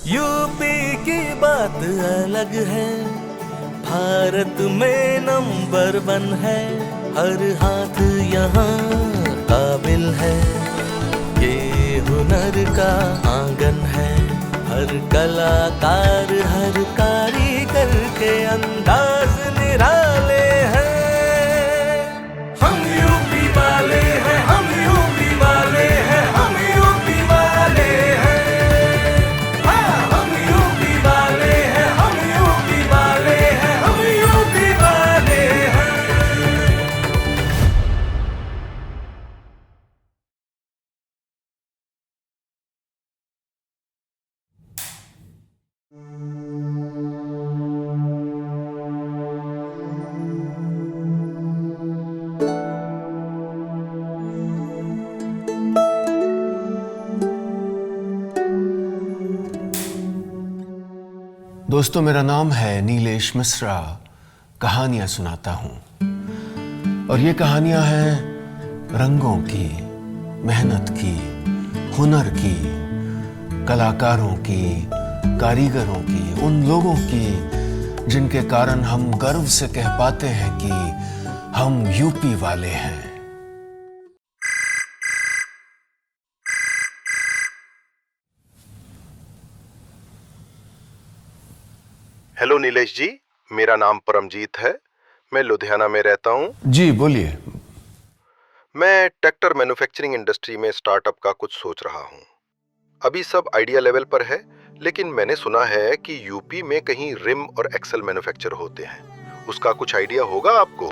UP की बात अलग है, भारत में नंबर 1 है। हर हाथ यहाँ काबिल है, ये हुनर का आंगन है। हर कलाकार हर कारीगर के अंदाज निराले हैं। हम यूपी वाले हैं, हम यूपी वाले हैं, हम यूपी वाले हैं। हाँ, हम यूपी वाले हैं, हम यूपी वाले हैं, हम यूपी वाले हैं। दोस्तों, मेरा नाम है नीलेश मिश्रा। कहानियाँ सुनाता हूँ और ये कहानियाँ हैं रंगों की, मेहनत की, हुनर की, कलाकारों की, कारीगरों की, उन लोगों की जिनके कारण हम गर्व से कह पाते हैं कि हम यूपी वाले हैं। हेलो नीलेश जी, मेरा नाम परमजीत है। मैं लुधियाना में रहता हूँ। जी बोलिए। मैं ट्रैक्टर मैन्युफैक्चरिंग इंडस्ट्री में स्टार्टअप का कुछ सोच रहा हूँ। अभी सब आइडिया लेवल पर है, लेकिन मैंने सुना है कि यूपी में कहीं रिम और एक्सल मैन्युफैक्चर होते हैं। उसका कुछ आइडिया होगा आपको?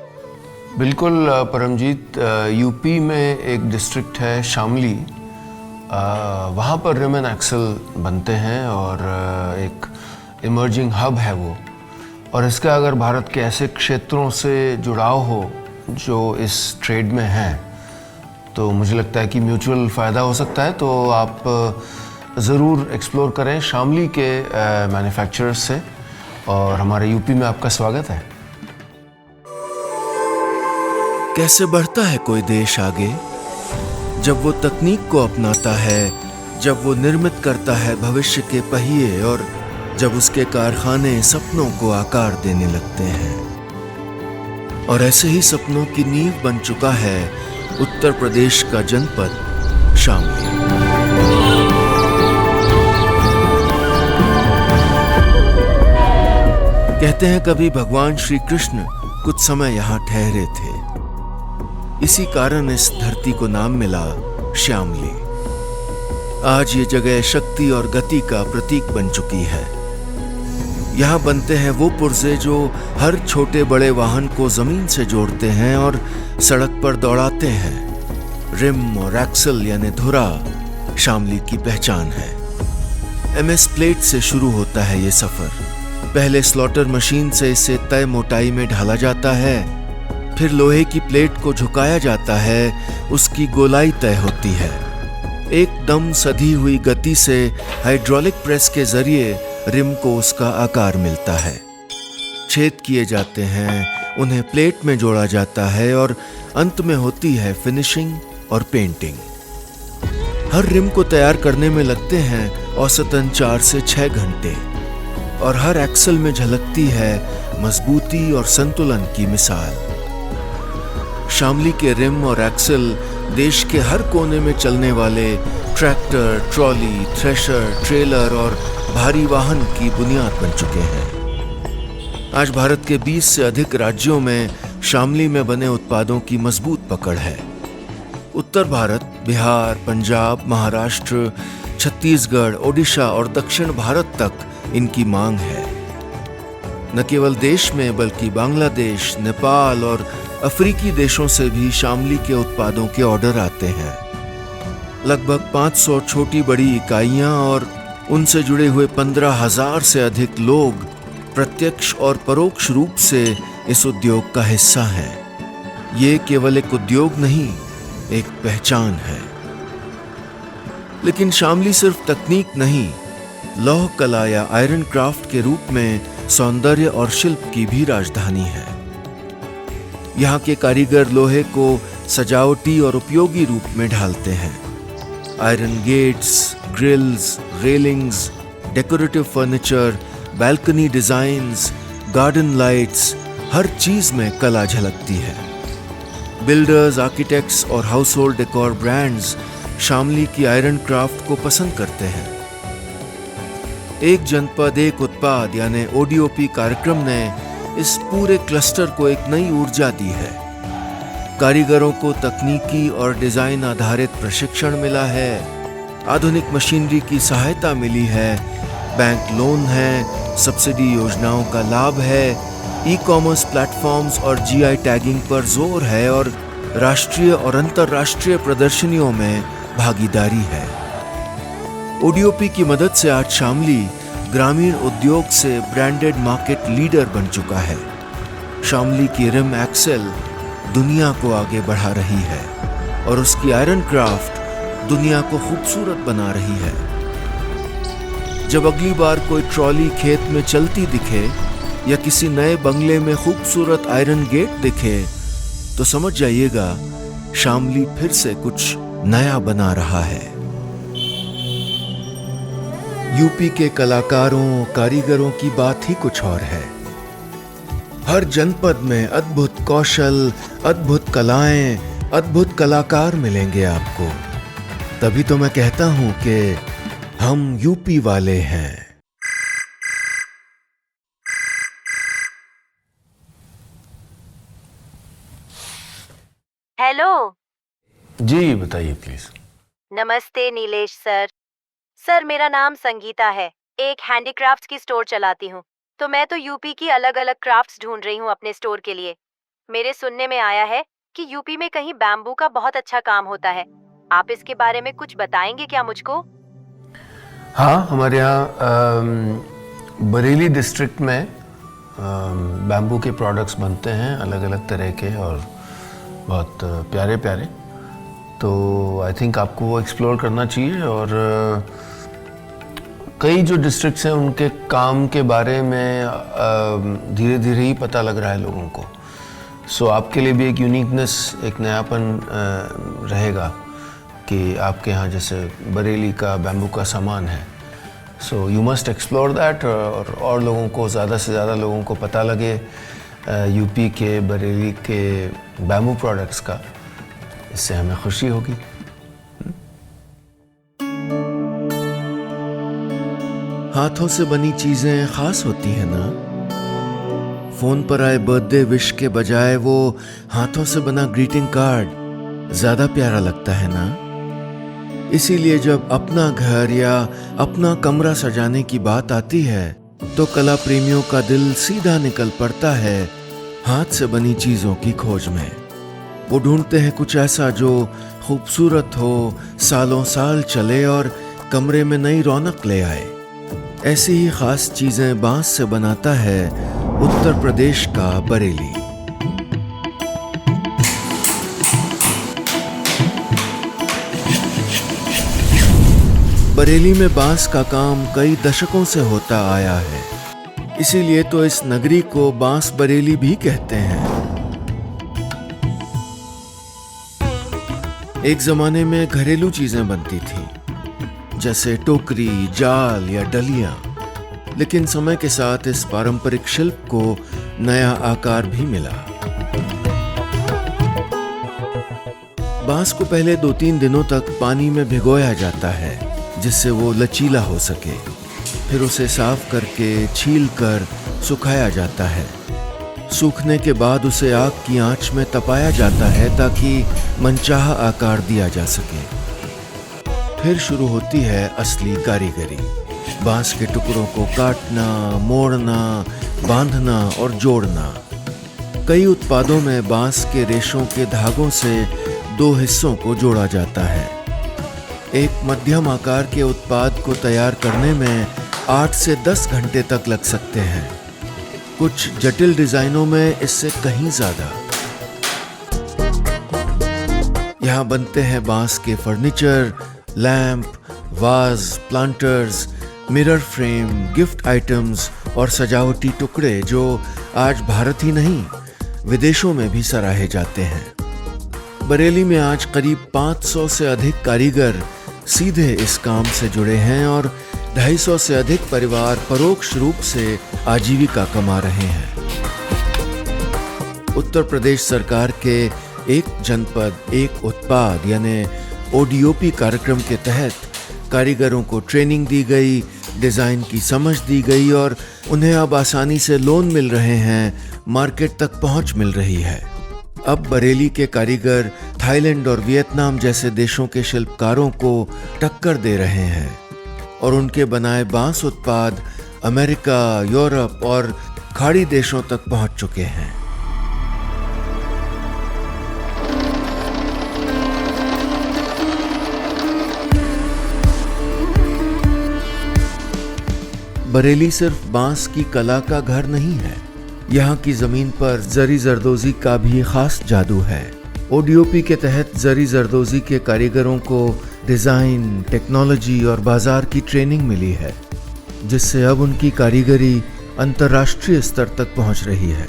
बिल्कुल परमजीत, यूपी में एक डिस्ट्रिक्ट है शामली, वहाँ पर रिम एंड एक्सल बनते हैं और एक इमर्जिंग हब है वो। और इसका अगर भारत के ऐसे क्षेत्रों से जुड़ाव हो जो इस ट्रेड में हैं, तो मुझे लगता है कि म्यूचुअल फ़ायदा हो सकता है। तो आप ज़रूर एक्सप्लोर करें शामली के मैन्युफैक्चरर्स से, और हमारे यूपी में आपका स्वागत है। कैसे बढ़ता है कोई देश आगे जब वो तकनीक को अपनाता है, जब वो निर्मित करता है भविष्य के पहिए, और जब उसके कारखाने सपनों को आकार देने लगते हैं। और ऐसे ही सपनों की नींव बन चुका है उत्तर प्रदेश का जनपद शामली। कहते हैं कभी भगवान श्री कृष्ण कुछ समय यहाँ ठहरे थे। इसी कारण इस धरती को नाम मिला श्यामली। आज ये जगह शक्ति और गति का प्रतीक बन चुकी है। यहाँ बनते हैं वो पुर्जे जो हर छोटे बड़े वाहन को जमीन से जोड़ते हैं और सड़क पर दौड़ाते हैं। रिम और एक्सल यानी धुरा शामली की पहचान है। एमएस प्लेट से शुरू होता है ये सफर। पहले स्लॉटर मशीन से इसे तय मोटाई में ढाला जाता है, फिर लोहे की प्लेट को झुकाया जाता है, उसकी गोलाई तय होती है। एकदम सधी हुई गति से हाइड्रोलिक प्रेस के जरिए रिम को उसका आकार मिलता है। छेद किए जाते हैं, उन्हें प्लेट में जोड़ा जाता है और अंत में होती है फिनिशिंग और पेंटिंग। हर रिम को तैयार करने में लगते हैं औसतन 4 से 6 घंटे, और हर एक्सल में झलकती है मजबूती और संतुलन की मिसाल। शामली के रिम और एक्सल देश के हर कोने में चलने वाले ट्रैक्टर, ट्रॉली, थ्रेशर, ट्रेलर और भारी वाहन की बुनियाद बन चुके हैं। आज भारत के 20 से अधिक राज्यों में शामली में बने उत्पादों की मजबूत पकड़ है। उत्तर भारत, बिहार, पंजाब, महाराष्ट्र, छत्तीसगढ़, ओडिशा और दक्षिण भारत तक इनकी मांग है। न केवल देश में बल्कि बांग्लादेश, नेपाल और अफ्रीकी देशों से भी शामली के उत्पादों के ऑर्डर आते हैं। लगभग 500 छोटी बड़ी इकाइयां और उनसे जुड़े हुए 15,000 से अधिक लोग प्रत्यक्ष और परोक्ष रूप से इस उद्योग का हिस्सा हैं। ये केवल एक उद्योग नहीं, एक पहचान है। लेकिन शामली सिर्फ तकनीक नहीं, लौह कला या आयरन क्राफ्ट के रूप में सौंदर्य और शिल्प की भी राजधानी है। यहाँ के कारीगर लोहे को सजावटी और उपयोगी रूप में ढालते हैं। Iron gates, grills, railings, decorative furniture, balcony designs, garden lights, हर चीज में कला झलकती है। बिल्डर्स, आर्किटेक्ट्स और household decor brands Shamli की आयरन क्राफ्ट को पसंद करते हैं। एक जनपद एक उत्पाद यानी ODOP कार्यक्रम ने इस पूरे क्लस्टर को एक नई ऊर्जा दी है। कारीगरों को तकनीकी और डिजाइन आधारित प्रशिक्षण मिला है, आधुनिक मशीनरी की सहायता मिली है, बैंक लोन है, सब्सिडी योजनाओं का लाभ है, ई-कॉमर्स प्लेटफॉर्म्स और GI टैगिंग पर जोर है और राष्ट्रीय और अंतर्राष्ट्रीय प्रदर्शनियों में भागीदारी है। ODOP की मदद से आज शामली ग्रामीण उद्योग से ब्रांडेड मार्केट लीडर बन चुका है। शामली की रिम एक्सेल दुनिया को आगे बढ़ा रही है और उसकी आयरन क्राफ्ट दुनिया को खूबसूरत बना रही है। जब अगली बार कोई ट्रॉली खेत में चलती दिखे या किसी नए बंगले में खूबसूरत आयरन गेट दिखे तो समझ जाइएगा शामली फिर से कुछ नया बना रहा है। यूपी के कलाकारों, कारीगरों की बात ही कुछ और है। हर जनपद में अद्भुत कौशल, अद्भुत कलाएं, अद्भुत कलाकार मिलेंगे आपको। तभी तो मैं कहता हूं कि हम यूपी वाले हैं। हेलो। जी बताइए प्लीज। नमस्ते नीलेश सर। सर मेरा नाम संगीता है, एक हैंडीक्राफ्ट्स की स्टोर चलाती हूँ। तो मैं तो यूपी की अलग अलग क्राफ्ट्स ढूंढ रही हूँ अपने स्टोर के लिए। मेरे सुनने में आया है कि यूपी में कहीं बैम्बू का बहुत अच्छा काम होता है। आप इसके बारे में कुछ बताएंगे क्या मुझको? हाँ, हमारे यहाँ बरेली डिस्ट्रिक्ट में बैम्बू के प्रोडक्ट्स बनते हैं, अलग अलग तरह के और बहुत प्यारे प्यारे। तो आई थिंक आपको वो एक्सप्लोर करना चाहिए। और कई जो डिस्ट्रिक्ट्स हैं उनके काम के बारे में धीरे धीरे ही पता लग रहा है लोगों को। सो आपके लिए भी एक यूनिकनेस, एक नयापन रहेगा कि आपके यहाँ जैसे बरेली का बैम्बू का सामान है। So you must explore that और लोगों को, ज़्यादा से ज़्यादा लोगों को पता लगे यूपी के, बरेली के बैम्बू प्रोडक्ट्स का। इससे हमें खुशी होगी। हाथों से बनी चीजें खास होती है ना। फोन पर आए बर्थडे विश के बजाय वो हाथों से बना ग्रीटिंग कार्ड ज्यादा प्यारा लगता है ना। इसीलिए जब अपना घर या अपना कमरा सजाने की बात आती है तो कला प्रेमियों का दिल सीधा निकल पड़ता है हाथ से बनी चीजों की खोज में। वो ढूंढते हैं कुछ ऐसा जो खूबसूरत हो, सालों साल चले और कमरे में नई रौनक ले आए। ऐसी ही खास चीजें बांस से बनाता है उत्तर प्रदेश का बरेली। बरेली में बांस का काम कई दशकों से होता आया है, इसीलिए तो इस नगरी को बांस बरेली भी कहते हैं। एक जमाने में घरेलू चीजें बनती थी जैसे टोकरी, जाल या डलियां, लेकिन समय के साथ इस पारंपरिक शिल्प को नया आकार भी मिला। बांस को पहले 2-3 दिनों तक पानी में भिगोया जाता है जिससे वो लचीला हो सके। फिर उसे साफ करके छील कर सुखाया जाता है। सूखने के बाद उसे आग की आंच में तपाया जाता है ताकि मनचाहा आकार दिया जा सके। फिर शुरू होती है असली कारीगरी। बांस के टुकड़ों को काटना, मोड़ना, बांधना और जोड़ना। कई उत्पादों में बांस के रेशों के धागों से 2 हिस्सों को जोड़ा जाता है। एक मध्यम आकार के उत्पाद को तैयार करने में 8 से 10 घंटे तक लग सकते हैं। कुछ जटिल डिजाइनों में इससे कहीं ज्यादा। यहाँ बनते हैं बांस के furniture, lamp, was, planters, mirror frame, gift items और सजावटी टुकड़े जो आज भारत ही नहीं विदेशों में भी सराहे जाते हैं। बरेली में आज करीब 500 से अधिक कारीगर सीधे इस काम से जुड़े हैं और 250 से अधिक परिवार परोक्ष रूप से आजीविका कमा रहे हैं। उत्तर प्रदेश सरकार के एक जनपद एक उत्पाद यानी ODOP कार्यक्रम के तहत कारीगरों को ट्रेनिंग दी गई, डिजाइन की समझ दी गई और उन्हें अब आसानी से लोन मिल रहे हैं, मार्केट तक पहुंच मिल रही है। अब बरेली के कारीगर थाईलैंड और वियतनाम जैसे देशों के शिल्पकारों को टक्कर दे रहे हैं और उनके बनाए बांस उत्पाद अमेरिका, यूरोप और खाड़ी देशों तक पहुंच चुके हैं। बरेली सिर्फ बांस की कला का घर नहीं है, यहाँ की जमीन पर जरी जरदोजी का भी खास जादू है। ODOP के तहत जरी जरदोजी के कारीगरों को डिजाइन, टेक्नोलॉजी और बाजार की ट्रेनिंग मिली है, जिससे अब उनकी कारीगरी अंतर्राष्ट्रीय स्तर तक पहुंच रही है।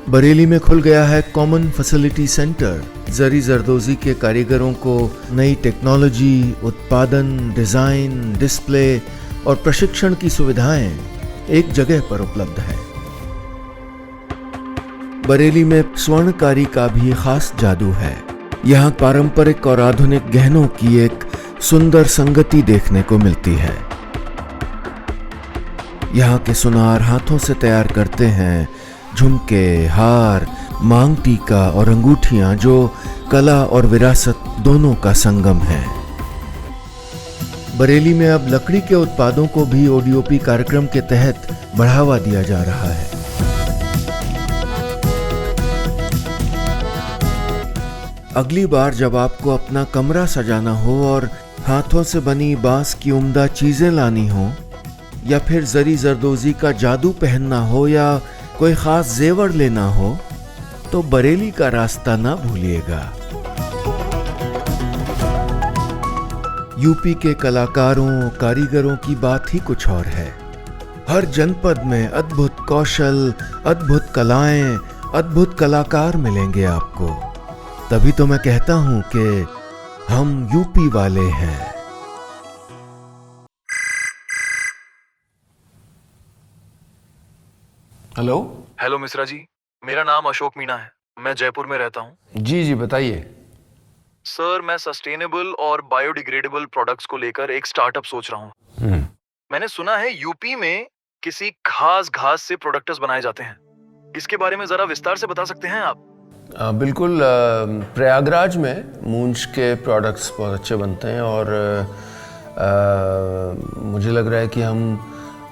बरेली में खुल गया है कॉमन फैसिलिटी सेंटर। जरी जरदोजी के कारीगरों को नई टेक्नोलॉजी, उत्पादन, डिजाइन, डिस्प्ले और प्रशिक्षण की सुविधाएं एक जगह पर उपलब्ध है। बरेली में स्वर्णकारी का भी खास जादू है। यहाँ पारंपरिक और आधुनिक गहनों की एक सुंदर संगति देखने को मिलती है। यहाँ के सुनार हाथों से तैयार करते हैं झुमके, हार, मांग टीका और अंगूठियां जो कला और विरासत दोनों का संगम है। बरेली में अब लकड़ी के उत्पादों को भी ODOP कार्यक्रम के तहत बढ़ावा दिया जा रहा है। अगली बार जब आपको अपना कमरा सजाना हो और हाथों से बनी बांस की उम्दा चीजें लानी हो, या फिर जरी जरदोजी का जादू पहनना हो, या कोई खास जेवर लेना हो, तो बरेली का रास्ता ना भूलिएगा। यूपी के कलाकारों, कारीगरों की बात ही कुछ और है। हर जनपद में अद्भुत कौशल, अद्भुत कलाएं, अद्भुत कलाकार मिलेंगे आपको। तभी तो मैं कहता हूं कि हम यूपी वाले हैं। हेलो मिश्रा जी, मेरा नाम अशोक मीणा है। मैं जयपुर में रहता हूँ। जी बताइए। सर, मैं सस्टेनेबल और बायोडिग्रेडेबल प्रोडक्ट्स को लेकर एक स्टार्टअप सोच रहा हूँ। मैंने सुना है यूपी में किसी खास घास से प्रोडक्ट्स बनाए जाते हैं। इसके बारे में जरा विस्तार से बता सकते हैं आप? बिल्कुल। प्रयागराज में मूंछ के प्रोडक्ट्स बहुत अच्छे बनते हैं और मुझे लग रहा है कि हम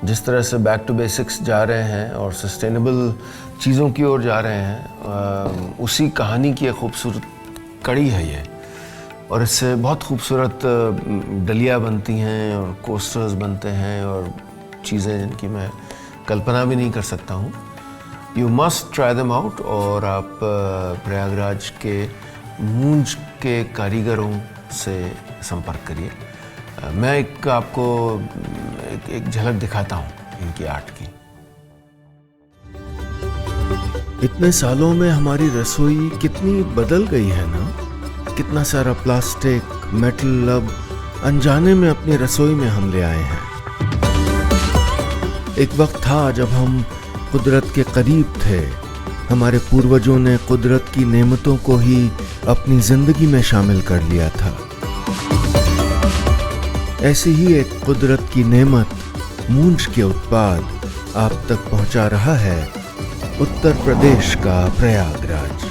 जिस तरह से बैक टू बेसिक्स जा रहे हैं और सस्टेनेबल चीज़ों की ओर जा रहे हैं, उसी कहानी की एक खूबसूरत कड़ी है ये। और इससे बहुत खूबसूरत डलिया बनती हैं और कोस्टर्स बनते हैं और चीज़ें जिनकी मैं कल्पना भी नहीं कर सकता हूँ। You must try them out. और आप प्रयागराज के मूंछ के कारीगरों से संपर्क करिए। मैं आपको एक झलक दिखाता हूँ इनकी आर्ट की। इतने सालों में हमारी रसोई कितनी बदल गई है ना। कितना सारा प्लास्टिक, मेटल अब अनजाने में अपनी रसोई में हम ले आए हैं। एक वक्त था जब हम कुदरत के करीब थे। हमारे पूर्वजों ने कुदरत की नेमतों को ही अपनी जिंदगी में शामिल कर लिया था। ऐसी ही एक कुदरत की नेमत मूंछ के उत्पाद आप तक पहुंचा रहा है उत्तर प्रदेश का प्रयागराज।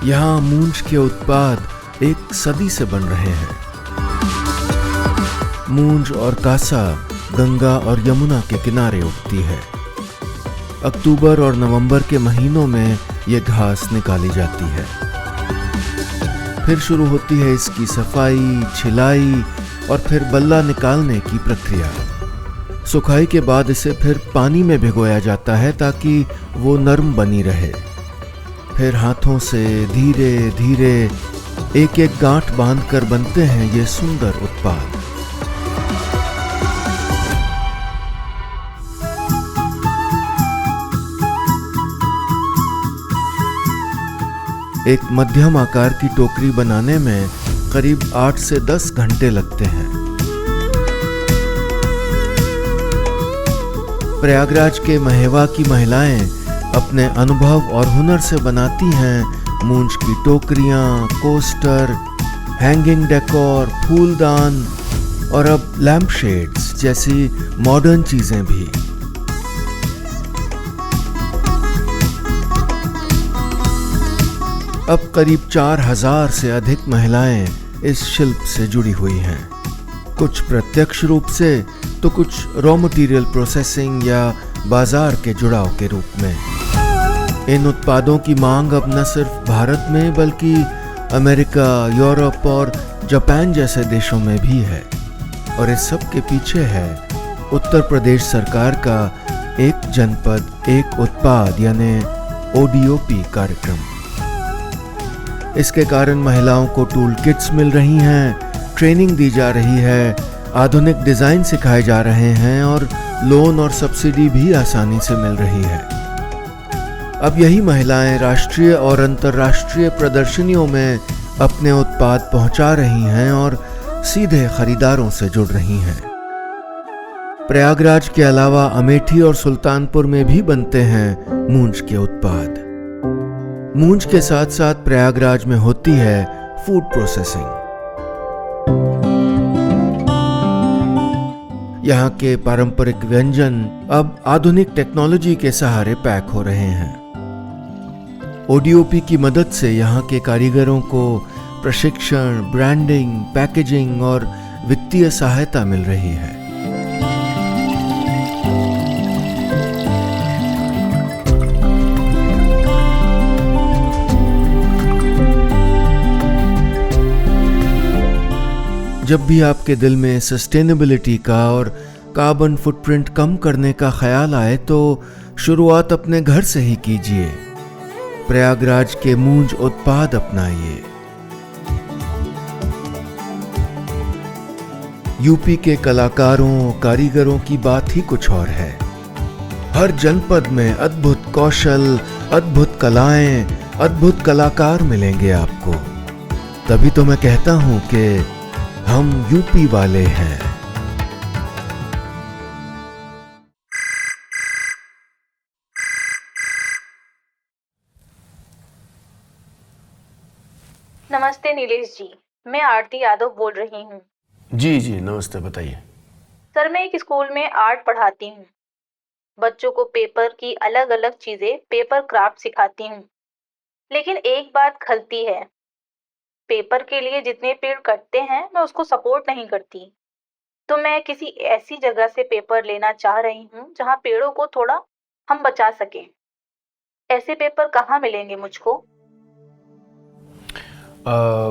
यहाँ मूंछ के उत्पाद एक सदी से बन रहे हैं। मूंछ और कासा गंगा और यमुना के किनारे उगती है। अक्टूबर और नवंबर के महीनों में ये घास निकाली जाती है। फिर शुरू होती है इसकी सफाई, छिलाई और फिर बल्ला निकालने की प्रक्रिया। सुखाई के बाद इसे फिर पानी में भिगोया जाता है ताकि वो नरम बनी रहे। फिर हाथों से धीरे धीरे एक एक गांठ बांधकर बनते हैं ये सुंदर उत्पाद। एक मध्यम आकार की टोकरी बनाने में करीब 8 से 10 घंटे लगते हैं। प्रयागराज के महेवा की महिलाएं अपने अनुभव और हुनर से बनाती हैं मूंज की टोकरियां, कोस्टर, हैंगिंग डेकोर, फूलदान और अब लैम्प शेड्स जैसी मॉडर्न चीजें भी। अब करीब 4000 से अधिक महिलाएं इस शिल्प से जुड़ी हुई हैं, कुछ प्रत्यक्ष रूप से तो कुछ रॉ मटेरियल प्रोसेसिंग या बाजार के जुड़ाव के रूप में। इन उत्पादों की मांग अब न सिर्फ भारत में बल्कि अमेरिका, यूरोप और जापान जैसे देशों में भी है। और इस सब के पीछे है उत्तर प्रदेश सरकार का एक जनपद एक उत्पाद यानी ODOP कार्यक्रम। इसके कारण महिलाओं को टूल किट्स मिल रही हैं, ट्रेनिंग दी जा रही है, आधुनिक डिजाइन सिखाए जा रहे हैं और लोन और सब्सिडी भी आसानी से मिल रही है। अब यही महिलाएं राष्ट्रीय और अंतर्राष्ट्रीय प्रदर्शनियों में अपने उत्पाद पहुंचा रही हैं और सीधे खरीदारों से जुड़ रही हैं। प्रयागराज के अलावा अमेठी और सुल्तानपुर में भी बनते हैं मूंज के उत्पाद। मूंज के साथ साथ प्रयागराज में होती है फूड प्रोसेसिंग। यहाँ के पारंपरिक व्यंजन अब आधुनिक टेक्नोलॉजी के सहारे पैक हो रहे हैं। ODOP की मदद से यहाँ के कारीगरों को प्रशिक्षण, ब्रांडिंग, पैकेजिंग और वित्तीय सहायता मिल रही है। जब भी आपके दिल में सस्टेनेबिलिटी का और कार्बन फुटप्रिंट कम करने का ख्याल आए तो शुरुआत अपने घर से ही कीजिए। प्रयागराज के मूंज उत्पाद अपनाइए। यूपी के कलाकारों, कारीगरों की बात ही कुछ और है। हर जनपद में अद्भुत कौशल, अद्भुत कलाएं, अद्भुत कलाकार मिलेंगे आपको। तभी तो मैं कहता हूं कि हम यूपी वाले हैं। नमस्ते नीलेश जी, मैं आरती यादव बोल रही हूँ। जी जी नमस्ते, बताइए। सर, मैं एक स्कूल में आर्ट पढ़ाती हूँ। बच्चों को पेपर की अलग अलग चीजें, पेपर क्राफ्ट सिखाती हूँ। लेकिन एक बात खलती है, पेपर के लिए जितने पेड़ कटते हैं मैं उसको सपोर्ट नहीं करती। तो मैं किसी ऐसी जगह से पेपर लेना चाह रही हूँ जहाँ पेड़ों को थोड़ा हम बचा सकें। ऐसे पेपर कहाँ मिलेंगे मुझको?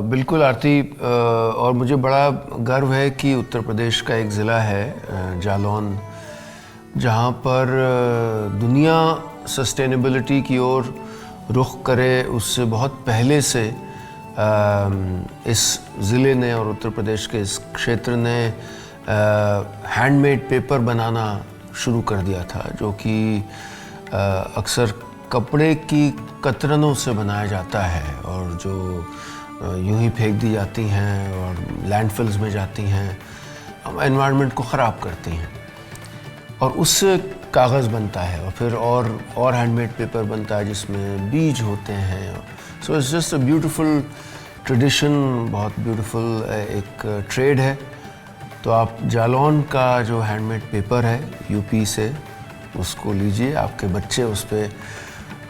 बिल्कुल आरती, और मुझे बड़ा गर्व है कि उत्तर प्रदेश का एक ज़िला है जालौन, जहाँ पर दुनिया सस्टेनेबिलिटी की ओर रुख करे उससे बहुत पहले से इस ज़िले ने और उत्तर प्रदेश के इस क्षेत्र ने हैंडमेड पेपर बनाना शुरू कर दिया था, जो कि अक्सर कपड़े की कतरनों से बनाया जाता है और जो यूं ही फेंक दी जाती हैं और लैंडफिल्स में जाती हैं, एनवायरनमेंट को ख़राब करती हैं। और उससे कागज़ बनता है और फिर और हैंडमेड पेपर बनता है जिसमें बीज होते हैं। So it's just a beautiful tradition, बहुत ब्यूटीफुल एक ट्रेड है। तो आप जालौन का जो हैंडमेड पेपर है यूपी से, उसको लीजिए, आपके बच्चे उस पर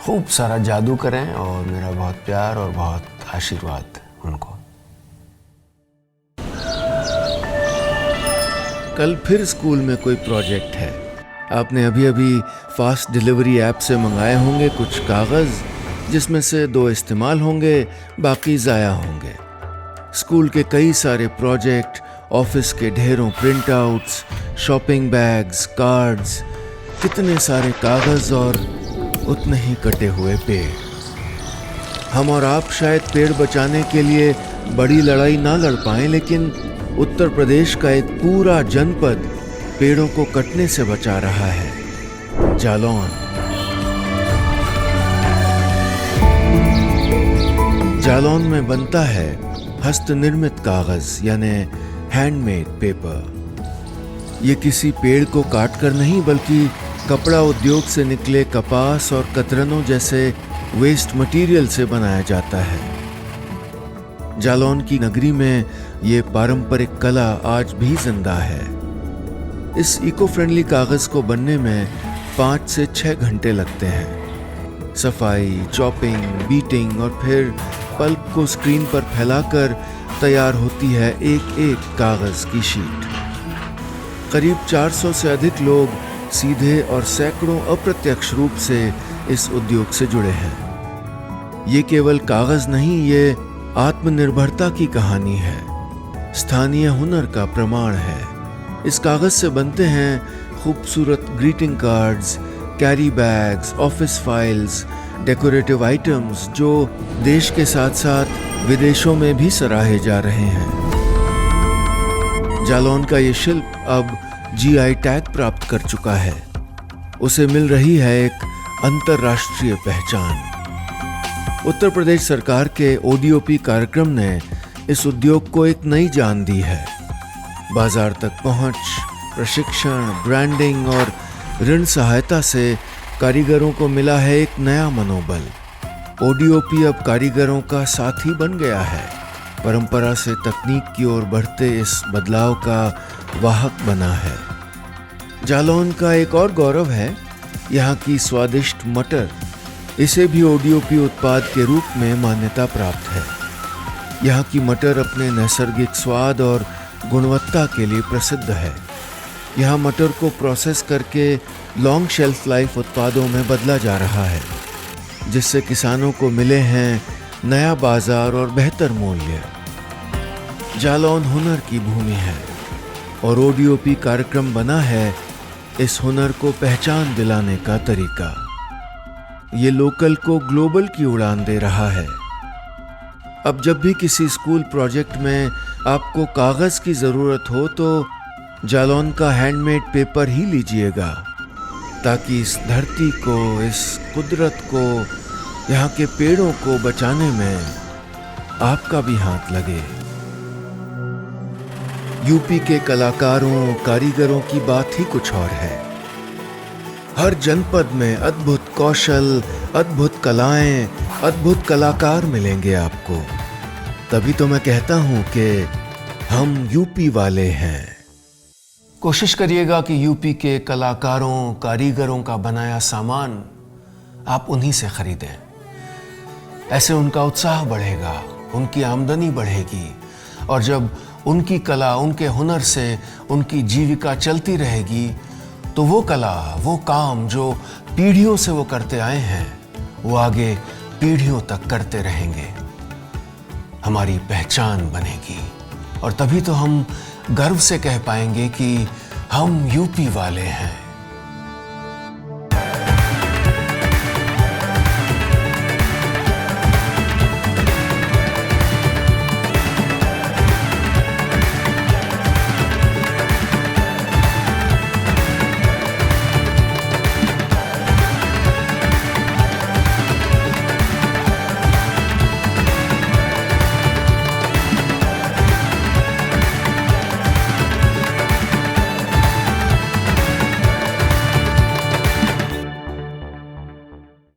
खूब सारा जादू करें और मेरा बहुत प्यार और बहुत आशीर्वाद उनको। कल फिर स्कूल में कोई प्रोजेक्ट है। आपने अभी अभी फास्ट डिलीवरी ऐप से मंगाए होंगे कुछ कागज़, जिसमें से 2 इस्तेमाल होंगे, बाकी ज़ाया होंगे। स्कूल के कई सारे प्रोजेक्ट, ऑफिस के ढेरों print outs, shopping bags, cards, कितने सारे कागज़ और उतने ही कटे हुए पेड़। हम और आप शायद पेड़ बचाने के लिए बड़ी लड़ाई ना लड़ पाएं, लेकिन उत्तर प्रदेश का एक पूरा जनपद पेड़ों को कटने से बचा रहा है, जालौन। जालौन में बनता है हस्त निर्मित कागज यानी हैंडमेड पेपर। ये किसी पेड़ को काटकर नहीं बल्कि कपड़ा उद्योग से निकले कपास और कतरनों जैसे वेस्ट मटेरियल से बनाया जाता है। जालौन की नगरी में ये पारंपरिक कला आज भी जिंदा है। इस इको फ्रेंडली कागज को बनने में 5 से 6 घंटे लगते हैं। सफाई, चॉपिंग, बीटिंग और फिर पल्प को स्क्रीन पर फैलाकर तैयार होती है एक एक कागज की शीट। करीब 400 से अधिक लोग सीधे और सैकड़ों अप्रत्यक्ष रूप से इस उद्योग से जुड़े हैं। ये केवल कागज नहीं, ये आत्मनिर्भरता की कहानी है, स्थानीय हुनर का प्रमाण है। इस कागज से बनते हैं खूबसूरत greeting cards, carry bags, office files, decorative items जो देश के साथ साथ विदेशों में भी सराहे जा रहे हैं। जालौन का ये शिल्प अब GI टैग प्राप्त कर चुका है। उसे मिल रही है एक अंतर्राष्ट्रीय पहचान। उत्तर प्रदेश सरकार के ODOP कार्यक्रम ने इस उद्योग को एक नई जान दी है। बाजार तक पहुंच, प्रशिक्षण, ब्रांडिंग और ऋण सहायता से कारीगरों को मिला है एक नया मनोबल। ODOP अब कारीगरों का साथी बन गया है। परंपरा से तकनीक की ओर बढ़ते इस बदलाव का वाहक बना है। जालौन का एक और गौरव है यहाँ की स्वादिष्ट मटर। इसे भी ODOP उत्पाद के रूप में मान्यता प्राप्त है। यहाँ की मटर अपने नैसर्गिक स्वाद और गुणवत्ता के लिए प्रसिद्ध है। यहाँ मटर को प्रोसेस करके लॉन्ग शेल्फ लाइफ उत्पादों में बदला जा रहा है, जिससे किसानों को मिले हैं नया बाजार और बेहतर मूल्य। जालौन हुनर की भूमि है और ODOP कार्यक्रम बना है इस हुनर को पहचान दिलाने का तरीका। ये लोकल को ग्लोबल की उड़ान दे रहा है। अब जब भी किसी स्कूल प्रोजेक्ट में आपको कागज की जरूरत हो तो जालौन का हैंडमेड पेपर ही लीजिएगा, ताकि इस धरती को, इस कुदरत को, यहाँ के पेड़ों को बचाने में आपका भी हाथ लगे। यूपी के कलाकारों, कारीगरों की बात ही कुछ और है। हर जनपद में अद्भुत कौशल, अद्भुत कलाएं, अद्भुत कलाकार मिलेंगे आपको। तभी तो मैं कहता हूं कि हम यूपी वाले हैं। कोशिश करिएगा कि यूपी के कलाकारों, कारीगरों का बनाया सामान आप उन्हीं से खरीदें। ऐसे उनका उत्साह बढ़ेगा, उनकी आमदनी बढ़ेगी और जब उनकी कला, उनके हुनर से उनकी जीविका चलती रहेगी तो वो कला, वो काम जो पीढ़ियों से वो करते आए हैं, वो आगे पीढ़ियों तक करते रहेंगे। हमारी पहचान बनेगी और तभी तो हम गर्व से कह पाएंगे कि हम यूपी वाले हैं।